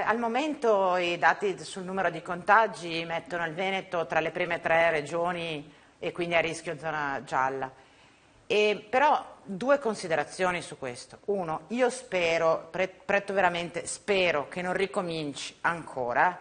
Al momento i dati sul numero di contagi mettono il Veneto tra le prime 3 regioni e quindi a rischio zona gialla. Però due considerazioni su questo. Uno, io spero, veramente spero che non ricominci ancora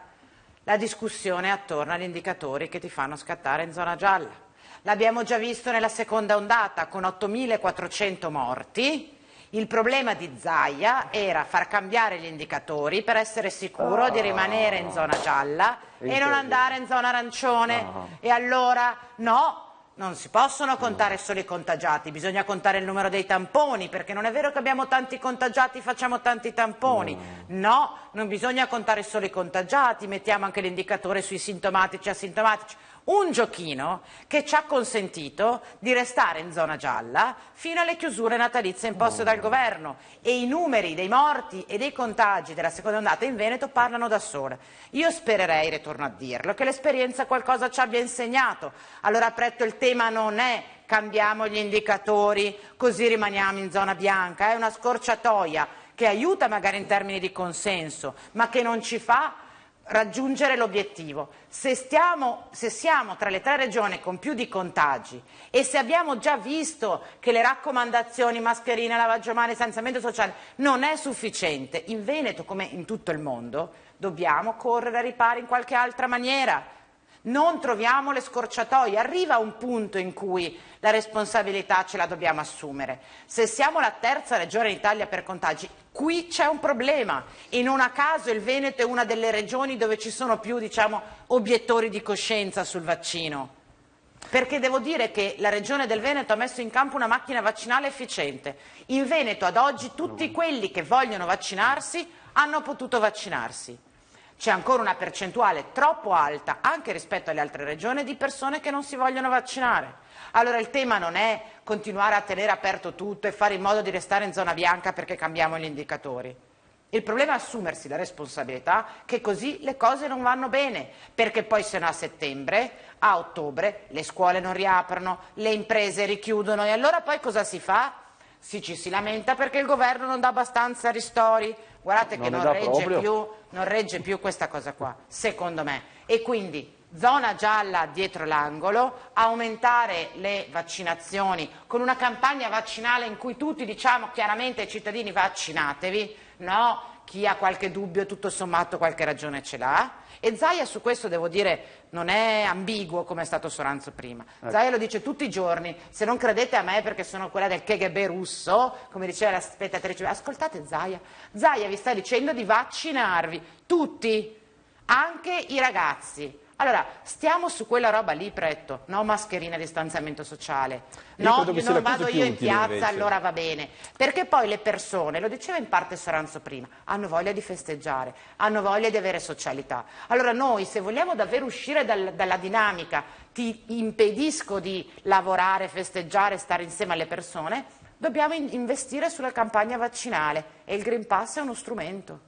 la discussione attorno agli indicatori che ti fanno scattare in zona gialla. L'abbiamo già visto nella seconda ondata con 8.400 morti. Il problema di Zaia era far cambiare gli indicatori per essere sicuro di rimanere in zona gialla e non andare in zona arancione. E allora no, non si possono contare solo i contagiati, bisogna contare il numero dei tamponi, perché non è vero che abbiamo tanti contagiati, facciamo tanti tamponi. No, non bisogna contare solo i contagiati, mettiamo anche l'indicatore sui sintomatici e asintomatici. Un giochino che ci ha consentito di restare in zona gialla fino alle chiusure natalizie imposte dal governo, e i numeri dei morti e dei contagi della seconda ondata in Veneto parlano da sole. Io spererei, ritorno a dirlo, che l'esperienza qualcosa ci abbia insegnato. Allora, Pretto, il tema non è cambiamo gli indicatori così rimaniamo in zona bianca, è una scorciatoia che aiuta magari in termini di consenso, ma che non ci fa raggiungere l'obiettivo. Se siamo tra le 3 regioni con più di contagi e se abbiamo già visto che le raccomandazioni, mascherine, lavaggio mani, distanziamento sociale non è sufficiente, in Veneto come in tutto il mondo dobbiamo correre ai ripari in qualche altra maniera. Non troviamo le scorciatoie, arriva un punto in cui la responsabilità ce la dobbiamo assumere. Se siamo la 3ª regione in Italia per contagi, qui c'è un problema, e non a caso il Veneto è una delle regioni dove ci sono più, obiettori di coscienza sul vaccino. Perché devo dire che la regione del Veneto ha messo in campo una macchina vaccinale efficiente. In Veneto ad oggi tutti quelli che vogliono vaccinarsi hanno potuto vaccinarsi. C'è ancora una percentuale troppo alta, anche rispetto alle altre regioni, di persone che non si vogliono vaccinare. Allora il tema non è continuare a tenere aperto tutto e fare in modo di restare in zona bianca perché cambiamo gli indicatori. Il problema è assumersi la responsabilità che così le cose non vanno bene, perché poi se no a settembre, a ottobre, le scuole non riaprono, le imprese richiudono, e allora poi cosa si fa? Ci si lamenta perché il governo non dà abbastanza ristori. Guardate che non regge più questa cosa qua, secondo me. E quindi zona gialla dietro l'angolo, aumentare le vaccinazioni con una campagna vaccinale in cui tutti diciamo chiaramente ai cittadini: vaccinatevi, no? Chi ha qualche dubbio tutto sommato qualche ragione ce l'ha. E Zaia su questo, devo dire, non è ambiguo come è stato Soranzo prima. Zaia lo dice tutti i giorni: se non credete a me perché sono quella del KGB russo, come diceva la spettatrice, ascoltate Zaia. Zaia vi sta dicendo di vaccinarvi, tutti, anche i ragazzi. Allora, stiamo su quella roba lì, Pretto, no mascherina, distanziamento sociale, no, non vado io in piazza, invece. Allora va bene, perché poi le persone, lo diceva in parte Soranzo prima, hanno voglia di festeggiare, hanno voglia di avere socialità. Allora noi, se vogliamo davvero uscire dalla dinamica, ti impedisco di lavorare, festeggiare, stare insieme alle persone, dobbiamo investire sulla campagna vaccinale, e il Green Pass è uno strumento.